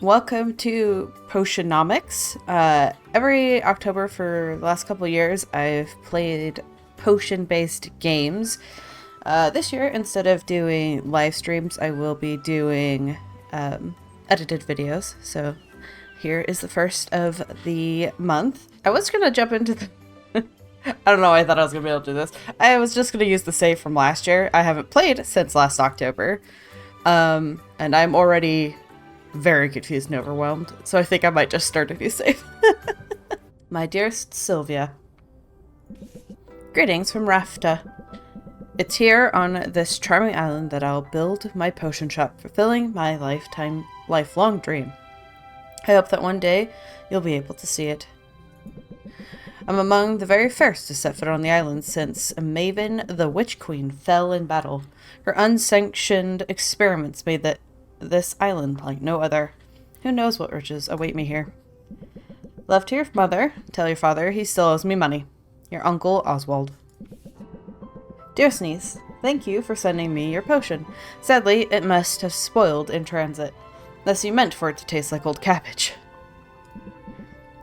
Welcome to Potionomics. Every October for the last couple of years, I've played potion-based games. This year, instead of doing live streams, I will be doing edited videos. So here is the first of the month. I was going to jump into the... I don't know why I thought I was going to be able to do this. I was just going to use the save from last year. I haven't played since last October. And I'm already very confused and overwhelmed, so I think I might just start a new save. My dearest Sylvia, greetings from Rafta. It's here on this charming island that I'll build my potion shop, fulfilling my lifelong dream. I hope that one day you'll be able to see it. I'm among the very first to set foot on the island since Maven the Witch Queen fell in battle. Her unsanctioned experiments made this island like no other. Who knows what riches await me here. Love to your mother. Tell your father he still owes me money. Your uncle, Oswald. Dear Sneeze, thank you for sending me your potion. Sadly, it must have spoiled in transit, unless you meant for it to taste like old cabbage.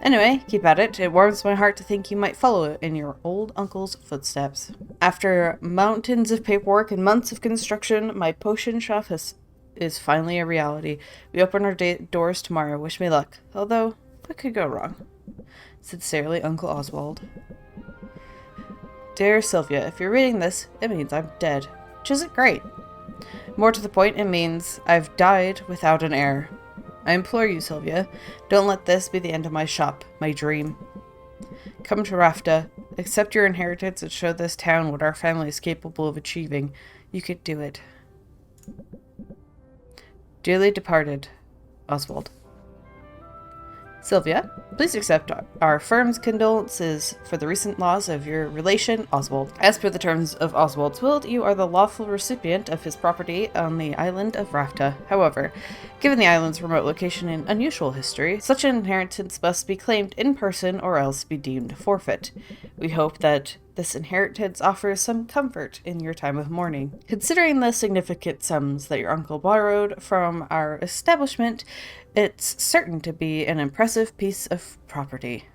Anyway, keep at it. It warms my heart to think you might follow in your old uncle's footsteps. After mountains of paperwork and months of construction, my potion shop is finally a reality. We open our doors tomorrow. Wish me luck. Although, what could go wrong? Sincerely, Uncle Oswald. Dear Sylvia, if you're reading this, it means I'm dead. Which isn't great. More to the point, it means I've died without an heir. I implore you, Sylvia, don't let this be the end of my shop, my dream. Come to Rafta, accept your inheritance, and show this town what our family is capable of achieving. You could do it. Dearly departed, Oswald. Sylvia, please accept our firm's condolences for the recent loss of your relation, Oswald. As per the terms of Oswald's will, you are the lawful recipient of his property on the island of Rafta. However, given the island's remote location and unusual history, such an inheritance must be claimed in person or else be deemed forfeit. We hope that this inheritance offers some comfort in your time of mourning. Considering the significant sums that your uncle borrowed from our establishment, it's certain to be an impressive piece of property.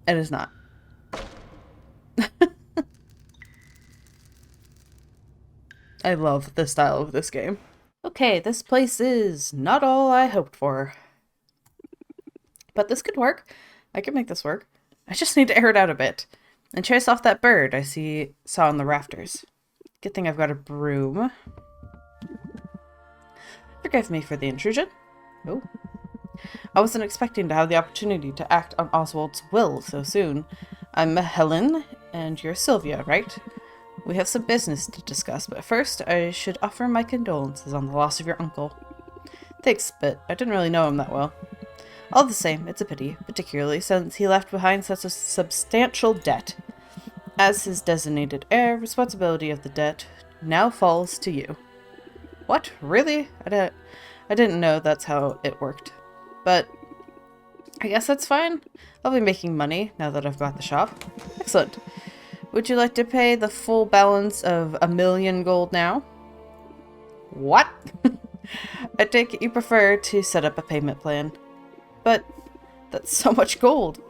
It is not. I love the style of this game. Okay, this place is not all I hoped for. But this could work. I can make this work. I just need to air it out a bit. And chase off that bird I saw on the rafters. Good thing I've got a broom. Forgive me for the intrusion. Oh. I wasn't expecting to have the opportunity to act on Oswald's will so soon. I'm Helen, and you're Sylvia, right? We have some business to discuss, but first I should offer my condolences on the loss of your uncle. Thanks, but I didn't really know him that well. All the same, it's a pity, particularly since he left behind such a substantial debt. As his designated heir, responsibility of the debt now falls to you. What? Really? I didn't know that's how it worked. But I guess that's fine. I'll be making money now that I've got the shop. Excellent. Would you like to pay the full balance of 1,000,000 gold now? What? I take it you prefer to set up a payment plan. But that's so much gold.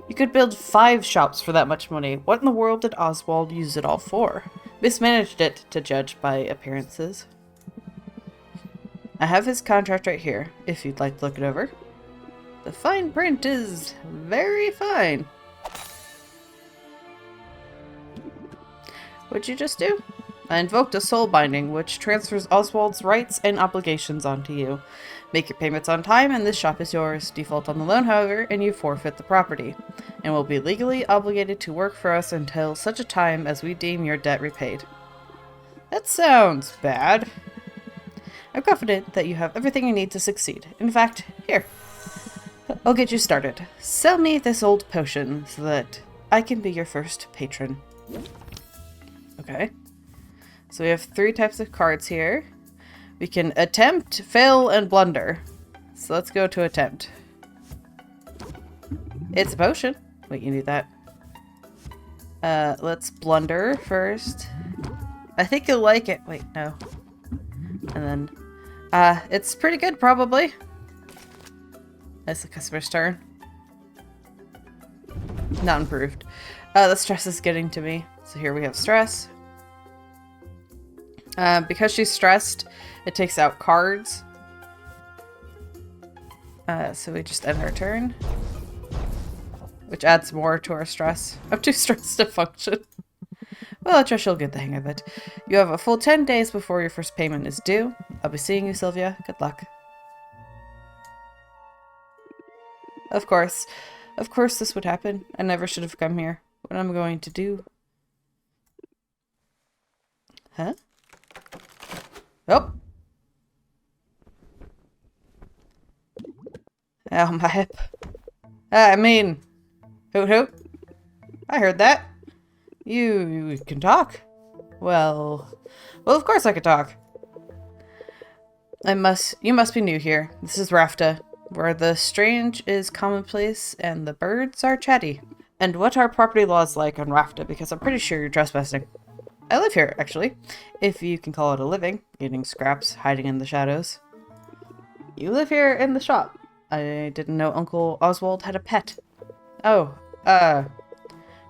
You could build 5 shops for that much money. What in the world did Oswald use it all for? Mismanaged it, to judge by appearances. I have his contract right here, if you'd like to look it over. The fine print is very fine. What'd you just do? I invoked a soul binding, which transfers Oswald's rights and obligations onto you. Make your payments on time, and this shop is yours. Default on the loan, however, and you forfeit the property, and will be legally obligated to work for us until such a time as we deem your debt repaid. That sounds bad. I'm confident that you have everything you need to succeed. In fact, here. I'll get you started. Sell me this old potion so that I can be your first patron. Okay. So we have 3 types of cards here. We can attempt, fail, and blunder. So let's go to attempt. It's a potion. Wait, you knew that. Let's blunder first. I think you'll like it. Wait, no. And then It's pretty good, probably. That's the customer's turn. Not improved. The stress is getting to me. So here we have stress. Because she's stressed, it takes out cards. So we just end our turn. Which adds more to our stress. I'm too stressed to function. Well, I trust you'll get the hang of it. You have a full 10 days before your first payment is due. I'll be seeing you, Sylvia. Good luck. Of course. Of course this would happen. I never should have come here. What am I going to do? Huh? Oh! Ow, my hip. I mean... Hoot hoot. I heard that. You can talk? Well, of course I can talk. You must be new here. This is Rafta, where the strange is commonplace and the birds are chatty. And what are property laws like on Rafta? Because I'm pretty sure you're trespassing. I live here, actually. If you can call it a living. Eating scraps, hiding in the shadows. You live here in the shop. I didn't know Uncle Oswald had a pet. Oh,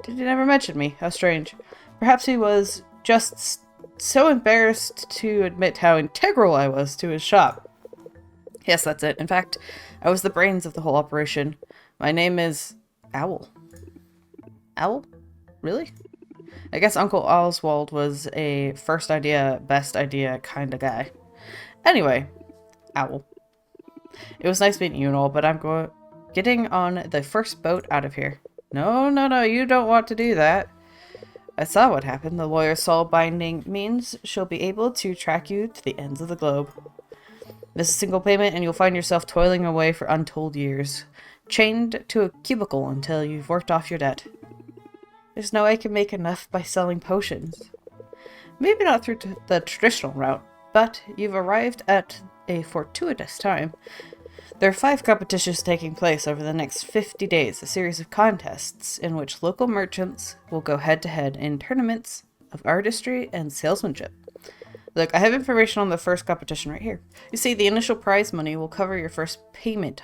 did he never mention me? How strange. Perhaps he was just so embarrassed to admit how integral I was to his shop. Yes, that's it. In fact, I was the brains of the whole operation. My name is Owl. Owl? Really? I guess Uncle Oswald was a first idea, best idea kind of guy. Anyway, Owl. It was nice meeting you and all, but I'm getting on the first boat out of here. No, you don't want to do that. I saw what happened. The lawyer's soul binding means she'll be able to track you to the ends of the globe. Miss a single payment and you'll find yourself toiling away for untold years, chained to a cubicle until you've worked off your debt. There's no way I can make enough by selling potions. Maybe not through the traditional route, but you've arrived at a fortuitous time. There are 5 competitions taking place over the next 50 days, a series of contests in which local merchants will go head-to-head in tournaments of artistry and salesmanship. Look, I have information on the first competition right here. You see, the initial prize money will cover your first payment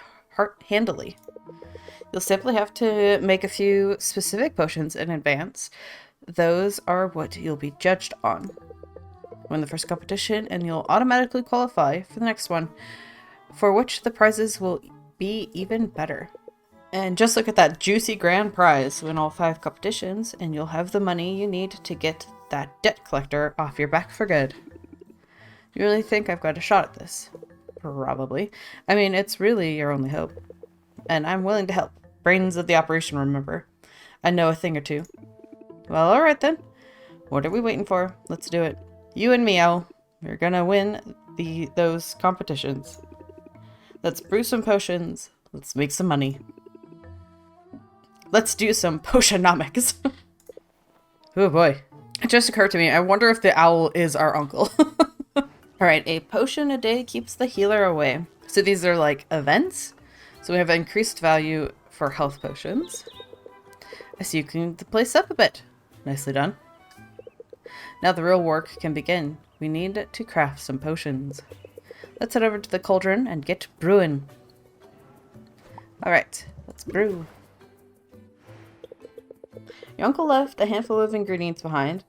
handily. You'll simply have to make a few specific potions in advance. Those are what you'll be judged on. Win the first competition and you'll automatically qualify for the next one, for which the prizes will be even better. And just look at that juicy grand prize. Win all 5 competitions and you'll have the money you need to get that debt collector off your back for good. You really think I've got a shot at this? Probably. I mean, it's really your only hope. And I'm willing to help. Brains of the operation, remember. I know a thing or two. Well, alright then. What are we waiting for? Let's do it. You and me, Owl. We're gonna win those competitions. Let's brew some potions. Let's make some money. Let's do some potionomics. Oh boy. It just occurred to me, I wonder if the owl is our uncle. Alright, a potion a day keeps the healer away. So these are like events. So we have increased value for health potions. I see you cleaned the place up a bit. Nicely done. Now the real work can begin. We need to craft some potions. Let's head over to the cauldron and get brewing. Alright, let's brew. Your uncle left a handful of ingredients behind.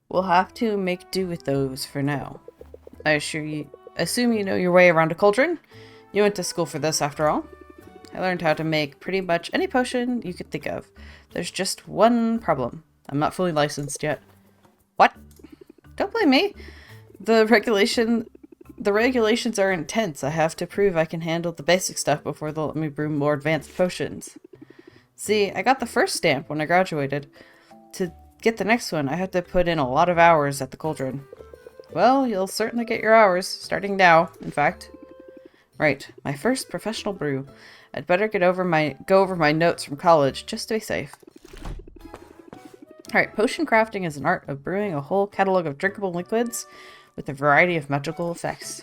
We'll have to make do with those for now. I assume you know your way around a cauldron. You went to school for this after all. I learned how to make pretty much any potion you could think of. There's just one problem. I'm not fully licensed yet. What? Don't blame me. The regulations are intense. I have to prove I can handle the basic stuff before they'll let me brew more advanced potions. See, I got the first stamp when I graduated. To get the next one, I had to put in a lot of hours at the cauldron. Well, you'll certainly get your hours, starting now, in fact. Right, my first professional brew. I'd better go over my notes from college, just to be safe. Alright, potion crafting is an art of brewing a whole catalog of drinkable liquids with a variety of magical effects.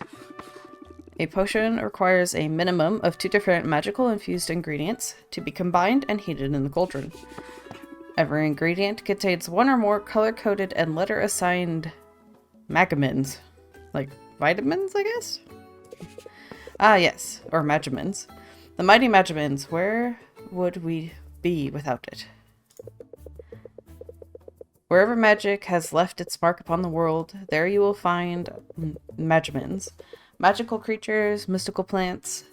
A potion requires a minimum of 2 different magical infused ingredients to be combined and heated in the cauldron. Every ingredient contains 1 or more color-coded and letter-assigned magamins. Like vitamins, I guess? Ah, yes, or Magimins. The mighty Magimins, where would we be without it? Wherever magic has left its mark upon the world, there you will find Magimins. Magical creatures, mystical plants,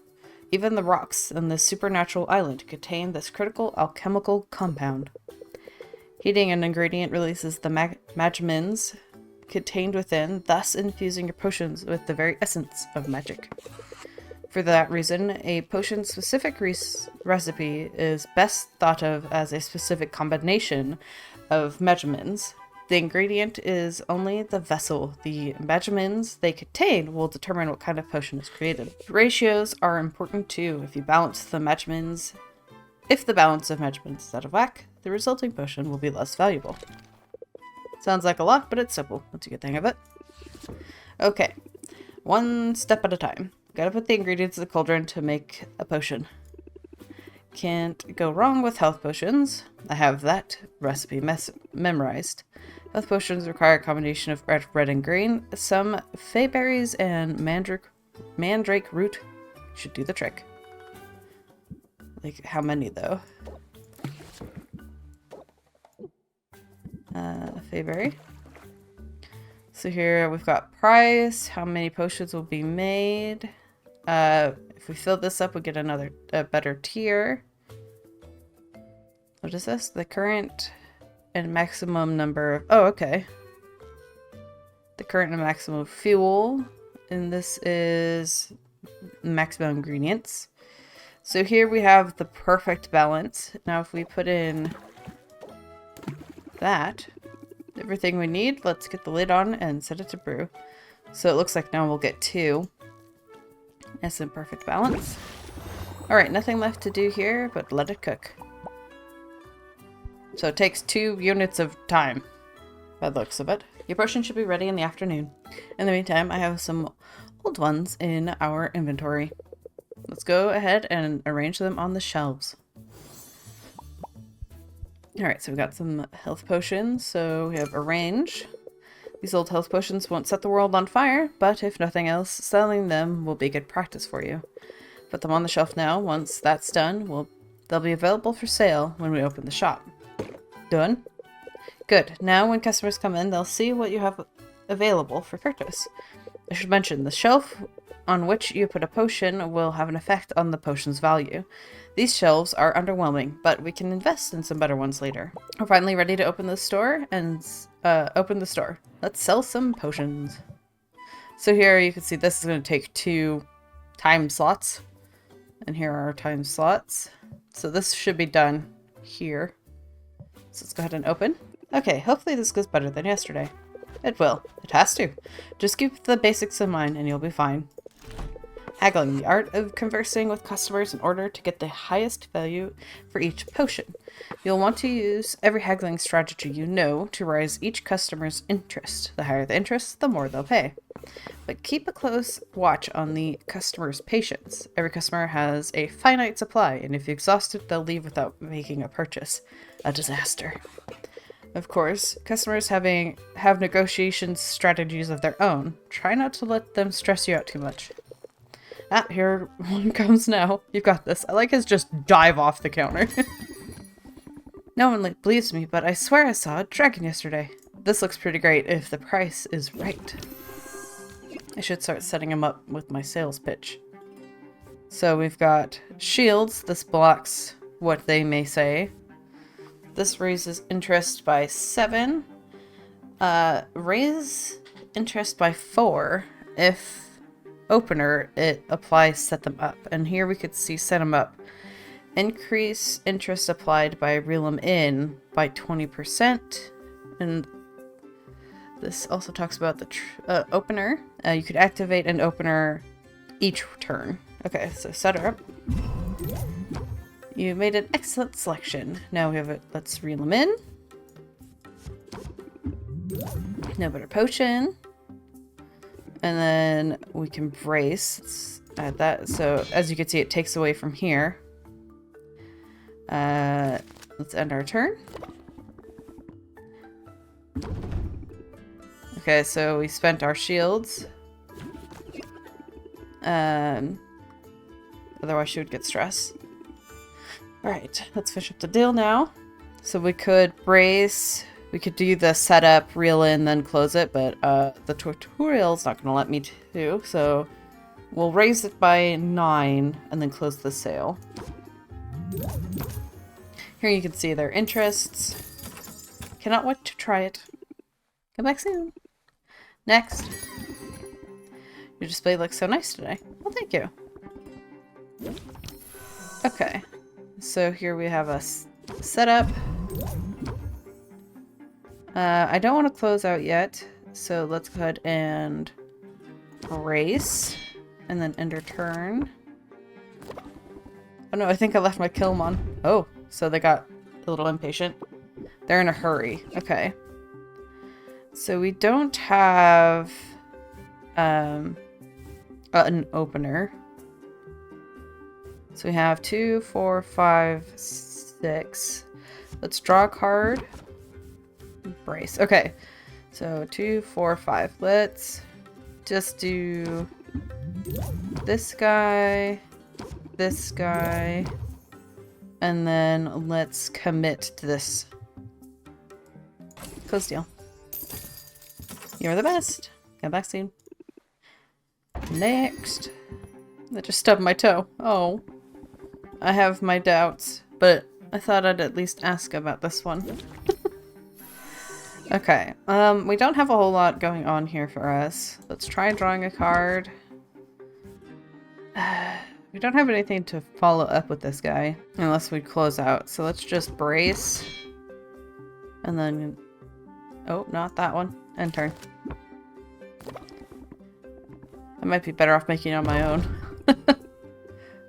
even the rocks on this supernatural island contain this critical alchemical compound. Heating an ingredient releases the Magimins contained within, thus infusing your potions with the very essence of magic. For that reason, a potion-specific recipe is best thought of as a specific combination of Magimins. The ingredient is only the vessel. The Magimins they contain will determine what kind of potion is created. Ratios are important too. If the balance of Magimins is out of whack, the resulting potion will be less valuable. Sounds like a lot, but it's simple once you get the hang of it. Okay, one step at a time. Gotta put the ingredients in the cauldron to make a potion. Can't go wrong with health potions. I have that recipe memorized. Health potions require a combination of red and green. Some fey berries and mandrake root should do the trick. Like, how many though? Fey berry. So here we've got price, how many potions will be made. If we fill this up, we get a better tier. What is this? The current and maximum number of... Oh, okay. The current and maximum fuel. And this is maximum ingredients. So here we have the perfect balance. Now if we put in that, everything we need, let's get the lid on and set it to brew. So it looks like now we'll get 2. That's in perfect balance. Alright, nothing left to do here, but let it cook. So it takes 2 units of time, by the looks of it. Your potion should be ready in the afternoon. In the meantime, I have some old ones in our inventory. Let's go ahead and arrange them on the shelves. Alright, so we've got some health potions. So we have arrange. These old health potions won't set the world on fire, but if nothing else, selling them will be good practice for you. Put them on the shelf now. Once that's done, they'll be available for sale when we open the shop. Done? Good. Now when customers come in, they'll see what you have available for purchase. I should mention, the shelf on which you put a potion will have an effect on the potion's value. These shelves are underwhelming, but we can invest in some better ones later. We're finally ready to open the store and Let's sell some potions. So here you can see this is going to take 2 time slots. And here are our time slots. So this should be done here. So let's go ahead and open. Okay, hopefully this goes better than yesterday. It will. It has to. Just keep the basics in mind and you'll be fine. Haggling, the art of conversing with customers in order to get the highest value for each potion. You'll want to use every haggling strategy you know to raise each customer's interest. The higher the interest, the more they'll pay. But keep a close watch on the customer's patience. Every customer has a finite supply, and if you exhaust it, they'll leave without making a purchase. A disaster. Of course, customers have negotiation strategies of their own. Try not to let them stress you out too much. Ah, here one comes now. You've got this. I like his just dive off the counter. No one believes me, but I swear I saw a dragon yesterday. This looks pretty great if the price is right. I should start setting him up with my sales pitch. So we've got shields. This blocks what they may say. This raises interest by 7. Raise interest by 4 if opener, it applies set them up. And here we could see set them up. Increase interest applied by reel them in by 20%. And this also talks about the opener. You could activate an opener each turn. Okay, so set her up. You made an excellent selection. Now we have it. Let's reel them in. No better potion. And then we can brace. Let's add that. So as you can see, it takes away from here. Let's end our turn. Okay, so we spent our shields. Otherwise she would get stressed. Alright, let's finish up the deal now. So we could brace, we could do the setup, reel in, then close it, but the tutorial's not going to let me to, so we'll raise it by 9 and then close the sale. Here you can see their interests. Cannot wait to try it. Come back soon. Next. Your display looks so nice today. Well, thank you. Okay. So here we have a setup. I don't want to close out yet, so let's go ahead and brace, and then enter turn. Oh no, I think I left my kiln on. Oh, so they got a little impatient. They're in a hurry. Okay. So we don't have an opener. So we have 2, 4, 5, 6. Let's draw a card. Brace. Okay. So 2, 4, 5. Let's just do this guy, and then let's commit to this. Close deal. You're the best. Come back soon. Next. I just stubbed my toe. Oh. I have my doubts, but I thought I'd at least ask about this one. Okay. We don't have a whole lot going on here for us. Let's try drawing a card. We don't have anything to follow up with this guy unless we close out. So let's just brace. And then... Oh, not that one. And turn. I might be better off making it on my own.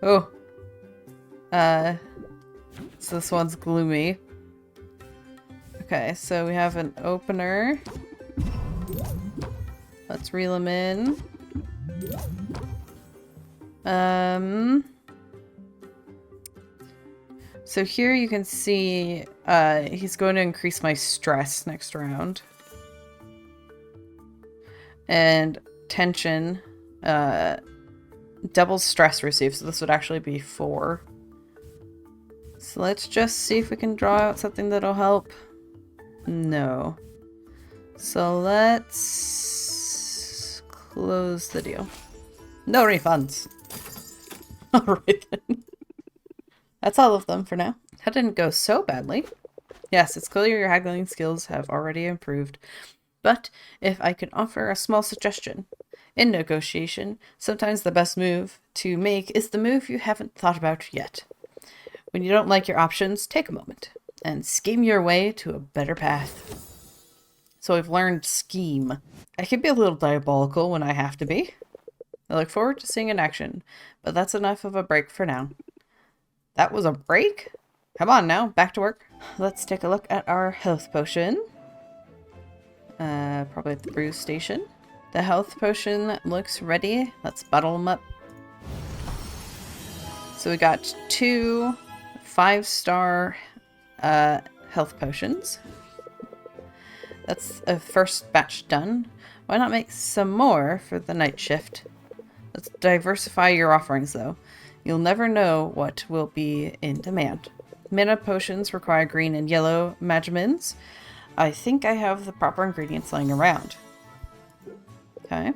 Oh. So this one's gloomy. Okay, so we have an opener. Let's reel him in. So here you can see he's going to increase my stress next round. And tension, double stress received, so this would actually be 4. So let's just see if we can draw out something that'll help. No. So let's close the deal. No refunds. Alright then. That's all of them for now. That didn't go so badly. Yes, it's clear your haggling skills have already improved. But if I could offer a small suggestion. In negotiation, sometimes the best move to make is the move you haven't thought about yet. When you don't like your options, take a moment and scheme your way to a better path. So I've learned scheme. I can be a little diabolical when I have to be. I look forward to seeing in action, but that's enough of a break for now. That was a break? Come on now, back to work. Let's take a look at our health potion. Probably at the brew station. The health potion looks ready. Let's bottle them up. So we got 2 5-star health potions. That's a first batch done. Why not make some more for the night shift? Let's diversify your offerings though. You'll never know what will be in demand. Mana potions require green and yellow magimins. I think I have the proper ingredients lying around. Okay.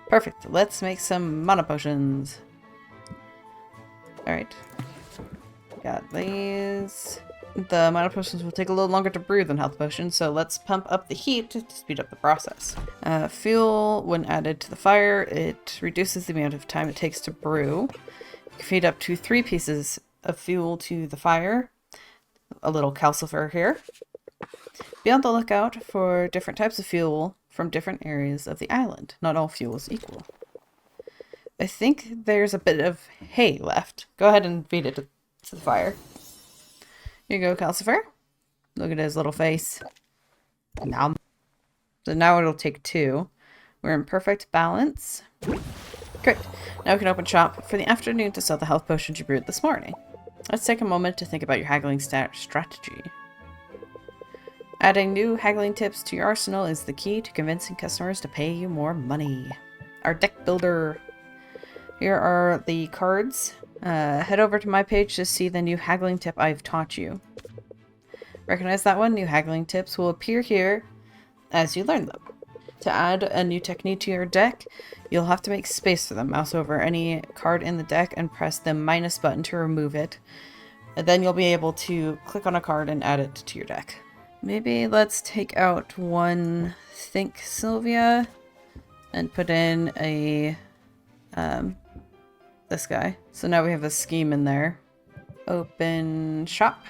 Perfect. Let's make some mana potions. Alright. Got these. The mana potions will take a little longer to brew than health potions, so let's pump up the heat to speed up the process. Fuel, when added to the fire, it reduces the amount of time it takes to brew. You can feed up to 3 pieces of fuel to the fire. A little calcifer here. Be on the lookout for different types of fuel from different areas of the island. Not all fuel is equal. I think there's a bit of hay left. Go ahead and feed it to the fire. Here you go, Calcifer. Look at his little face. Nom. So now it'll take 2. We're in perfect balance. Great. Now we can open shop for the afternoon to sell the health potions you brewed this morning. Let's take a moment to think about your haggling strategy. Adding new haggling tips to your arsenal is the key to convincing customers to pay you more money. Our deck builder. Here are the cards. Head over to my page to see the new haggling tip I've taught you. Recognize that one? New haggling tips will appear here as you learn them. To add a new technique to your deck, you'll have to make space for them. Mouse over any card in the deck and press the minus button to remove it. And then you'll be able to click on a card and add it to your deck. Maybe let's take out one Think Sylvia and put in a this guy. So now we have a scheme in there. Open shop.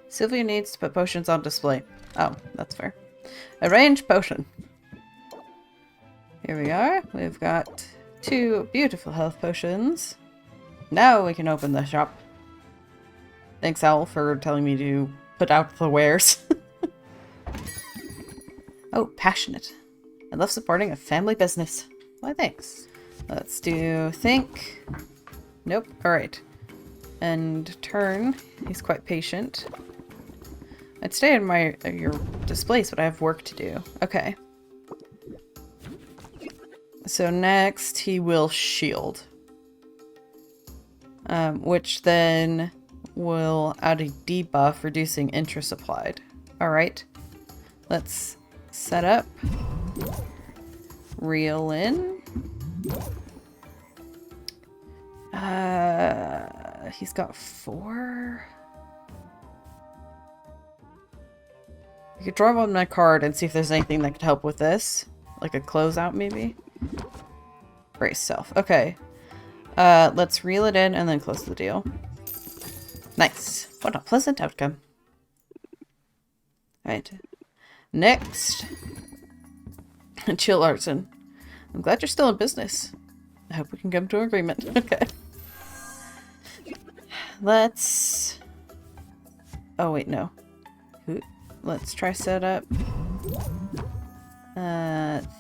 Sylvia needs to put potions on display. Oh, that's fair. Arrange potion. Here we are. We've got 2 beautiful health potions. Now we can open the shop. Thanks, Owl, for telling me to put out the wares. Oh, passionate. I love supporting a family business. Why, thanks. Let's do think. Nope. Alright. And turn. He's quite patient. I'd stay in your displays, but I have work to do. Okay. So next he will shield. Which then will add a debuff reducing interest applied. Alright. Let's set up. Reel in. He's got 4. You could draw one on my card and see if there's anything that could help with this. Like a closeout, maybe? Brace self. Okay. Let's reel it in and then close the deal. Nice. What a pleasant outcome. Alright. Next. Chill Artisan. I'm glad you're still in business. I hope we can come to an agreement. Okay. Let's... Oh, wait, no. Let's try setup.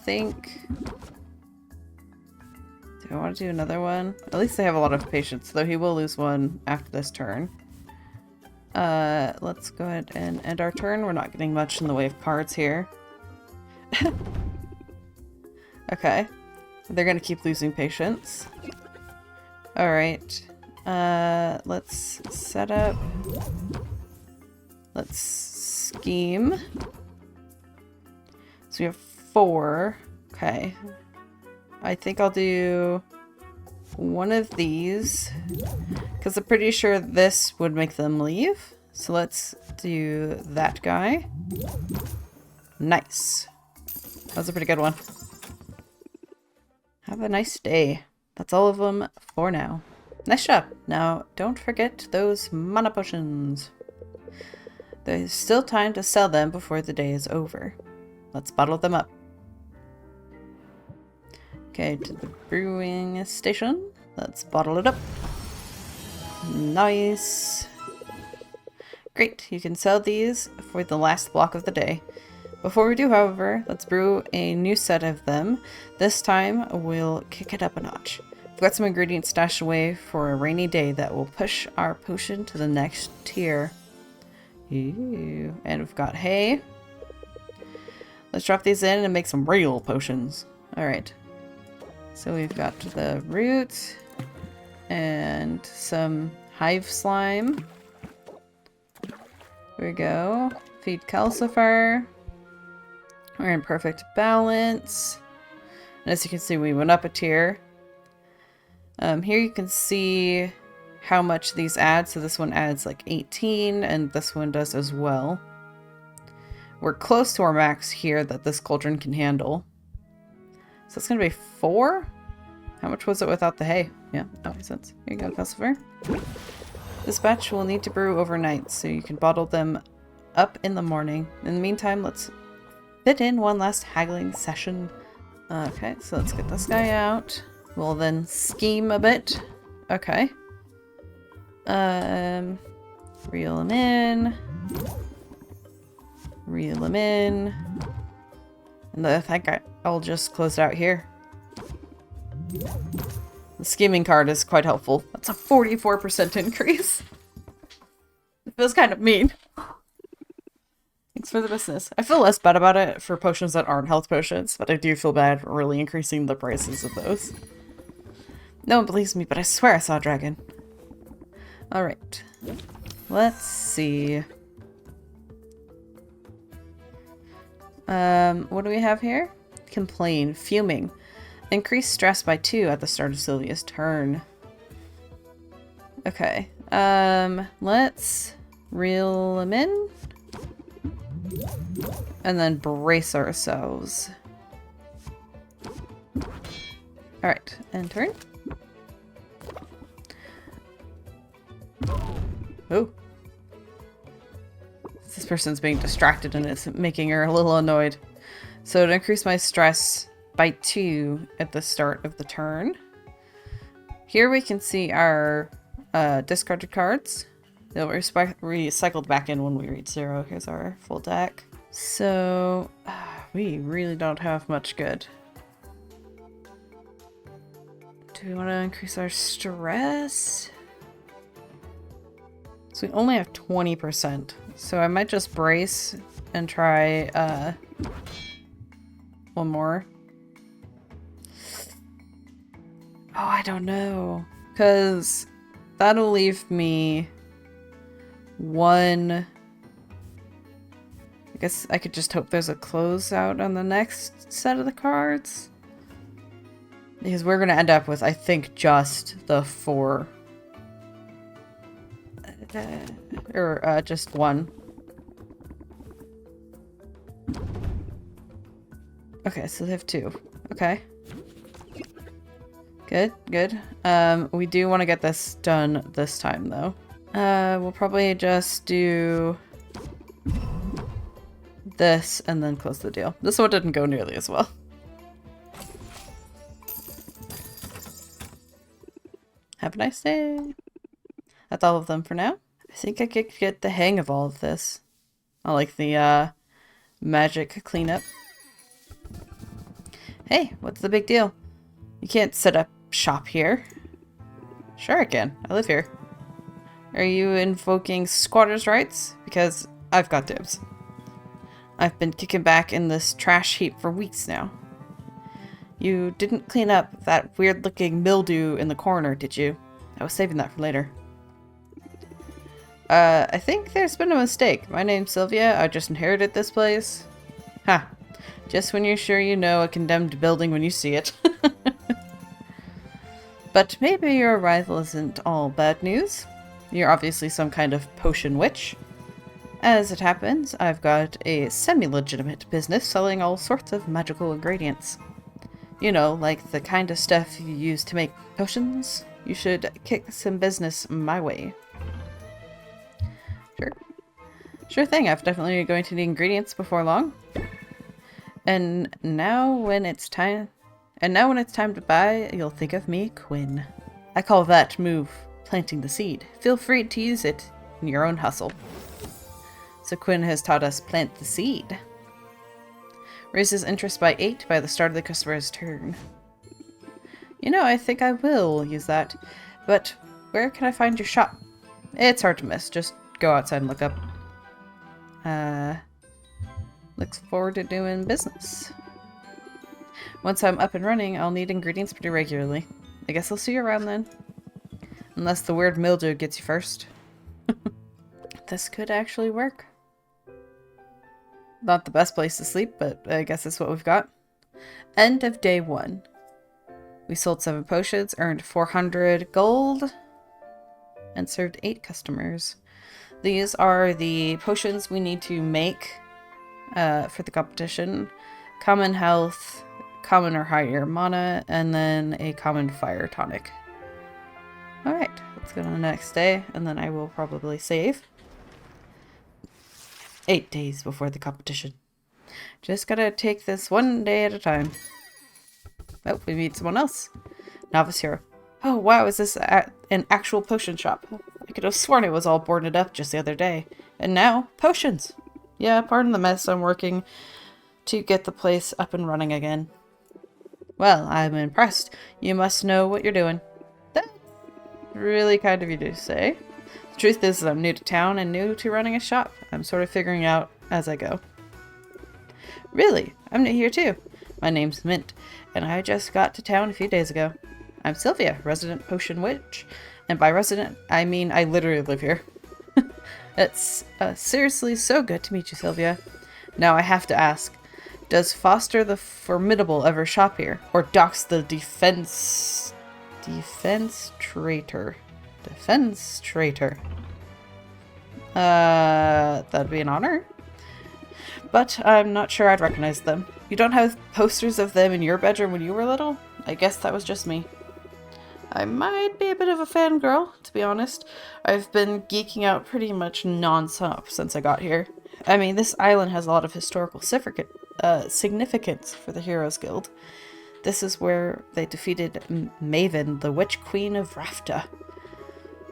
Think. Do I want to do another one? At least they have a lot of patience, though he will lose one after this turn. Let's go ahead and end our turn. We're not getting much in the way of cards here. Okay. They're gonna keep losing patience. Alright. Let's set up. Let's scheme. So we have 4. Okay. I think I'll do one of these. Because I'm pretty sure this would make them leave. So let's do that guy. Nice. That was a pretty good one. Have a nice day. That's all of them for now. Nice job. Now, don't forget those mana potions. There's still time to sell them before the day is over. Let's bottle them up. Okay, to the brewing station. Let's bottle it up. Nice. Great, you can sell these for the last block of the day. Before we do, however, let's brew a new set of them. This time, we'll kick it up a notch. We've got some ingredients stashed away for a rainy day that will push our potion to the next tier. Ooh. And we've got hay. Let's drop these in and make some real potions. Alright. So we've got the root and some hive slime. Here we go. Feed calcifer. We're in perfect balance. And as you can see, we went up a tier. Here you can see how much these add. So this one adds like 18, and this one does as well. We're close to our max here that this cauldron can handle. So it's going to be 4? How much was it without the hay? Yeah, that makes sense. Here you go, calcifer. This batch will need to brew overnight, so you can bottle them up in the morning. In the meantime, let's fit in one last haggling session. Okay, so let's get this guy out. We'll then scheme a bit. Okay. Reel him in. Reel him in. And I think I'll just close it out here. The scheming card is quite helpful. That's a 44% increase. It feels kind of mean. Thanks for the business. I feel less bad about it for potions that aren't health potions, but I do feel bad for really increasing the prices of those. No one believes me, but I swear I saw a dragon. Alright. Let's see. What do we have here? Complain. Fuming. Increase stress by 2 at the start of Sylvia's turn. Okay. Let's reel him in. And then brace ourselves. Alright, and turn. Oh. This person's being distracted and it's making her a little annoyed. So to increase my stress by 2 at the start of the turn. Here we can see our discarded cards. They'll be recycled back in when we reach 0. Here's our full deck. So we really don't have much good. Do we want to increase our stress? So we only have 20%. So I might just brace and try one more. Oh, I don't know. Because that'll leave me 1. I guess I could just hope there's a closeout on the next set of the cards. Because we're going to end up with, I think, just the 4. Or just 1. Okay, so they have 2. Okay. Good, good. We do want to get this done this time, though. We'll probably just do this and then close the deal. This one didn't go nearly as well. Have a nice day. That's all of them for now. I think I could get the hang of all of this. I like the magic cleanup. Hey, what's the big deal? You can't set up shop here. Sure I can. I live here. Are you invoking squatters' rights? Because I've got dibs. I've been kicking back in this trash heap for weeks now. You didn't clean up that weird-looking mildew in the corner, did you? I was saving that for later. I think there's been a mistake. My name's Sylvia. I just inherited this place. Ha. Just when you're sure you know a condemned building when you see it. But maybe your arrival isn't all bad news. You're obviously some kind of potion witch. As it happens, I've got a semi-legitimate business selling all sorts of magical ingredients. You know, like the kind of stuff you use to make potions. You should kick some business my way. Sure. Sure thing, I've definitely going to need ingredients before long. And now when it's time to buy, you'll think of me, Quinn. I call that move planting the seed. Feel free to use it in your own hustle. So Quinn has taught us plant the seed. Raises interest by 8 by the start of the customer's turn. You know, I think I will use that. But where can I find your shop? It's hard to miss. Just go outside and look up. Looks forward to doing business. Once I'm up and running, I'll need ingredients pretty regularly. I guess I'll see you around then. Unless the weird mildew gets you first. This could actually work. Not the best place to sleep, but I guess that's what we've got. End of day 1. We sold 7 potions, earned 400 gold, and served 8 customers. These are the potions we need to make for the competition. Common health, common or higher mana, and then a common fire tonic. Alright, let's go to the next day, and then I will probably save. 8 days before the competition. Just gotta take this one day at a time. Oh, we meet someone else. Novice hero. Oh wow, is this an actual potion shop? I could have sworn it was all boarded up just the other day. And now, potions! Yeah, pardon the mess, I'm working to get the place up and running again. Well, I'm impressed. You must know what you're doing. That's really kind of you to say. The truth is I'm new to town and new to running a shop. I'm sort of figuring out as I go. Really? I'm new here too. My name's Mint, and I just got to town a few days ago. I'm Sylvia, resident potion witch. And by resident, I mean I literally live here. It's seriously so good to meet you, Sylvia. Now I have to ask, does Foster the Formidable ever shop here? Or Dox the Defense Traitor? Defense Traitor. That'd be an honor. But I'm not sure I'd recognize them. You don't have posters of them in your bedroom when you were little? I guess that was just me. I might be a bit of a fangirl, to be honest. I've been geeking out pretty much non-stop since I got here. I mean, this island has a lot of historical significance for the Heroes Guild. This is where they defeated Maven, the Witch Queen of Rafta.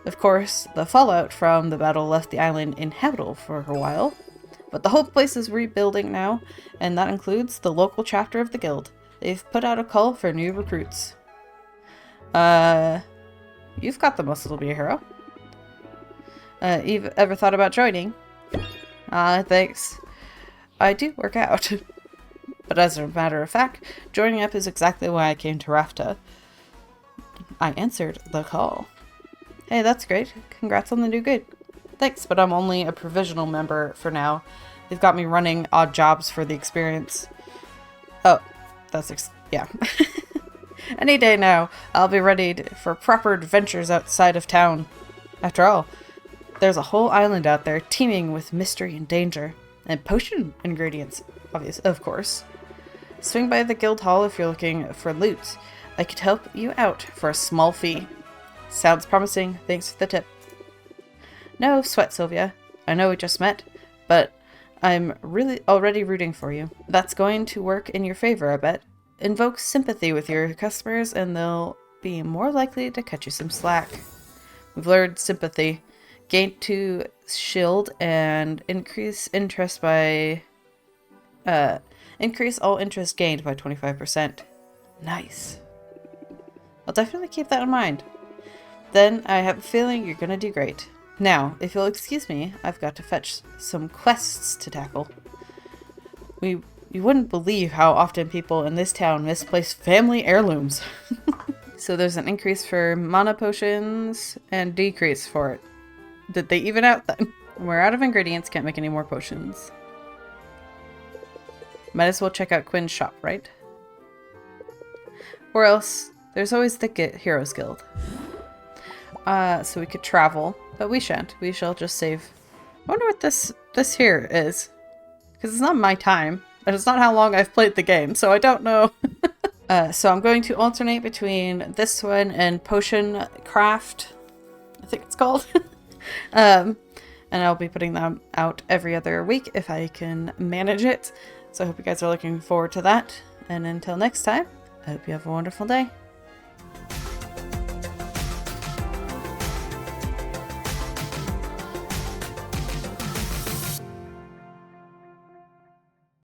Of course, the fallout from the battle left the island inhabitable for a while, but the whole place is rebuilding now, and that includes the local chapter of the guild. They've put out a call for new recruits. You've got the muscle to be a hero. You've ever thought about joining? Thanks. I do work out. But as a matter of fact, joining up is exactly why I came to Rafta. I answered the call. Hey, that's great. Congrats on the new gig. Thanks, but I'm only a provisional member for now. They've got me running odd jobs for the experience. Oh, yeah. Any day now, I'll be ready for proper adventures outside of town. After all, there's a whole island out there teeming with mystery and danger. And potion ingredients, of course. Swing by the guild hall if you're looking for loot. I could help you out for a small fee. Sounds promising. Thanks for the tip. No sweat, Sylvia. I know we just met, but I'm really already rooting for you. That's going to work in your favor, I bet. Invoke sympathy with your customers and they'll be more likely to cut you some slack. We've learned sympathy. Gain 2 shield and increase interest by... increase all interest gained by 25%. Nice. I'll definitely keep that in mind. Then I have a feeling you're gonna do great. Now, if you'll excuse me, I've got to fetch some quests to tackle. You wouldn't believe how often people in this town misplace family heirlooms. So there's an increase for mana potions and decrease for it. Did they even out then? We're out of ingredients, can't make any more potions. Might as well check out Quinn's shop, right? Or else, there's always the Heroes Guild. So we could travel, but we shan't. We shall just save. I wonder what this here is. Because it's not my time. And it's not how long I've played the game, so I don't know. So I'm going to alternate between this one and Potion Craft, I think it's called. And I'll be putting them out every other week if I can manage it. So I hope you guys are looking forward to that. And until next time, I hope you have a wonderful day.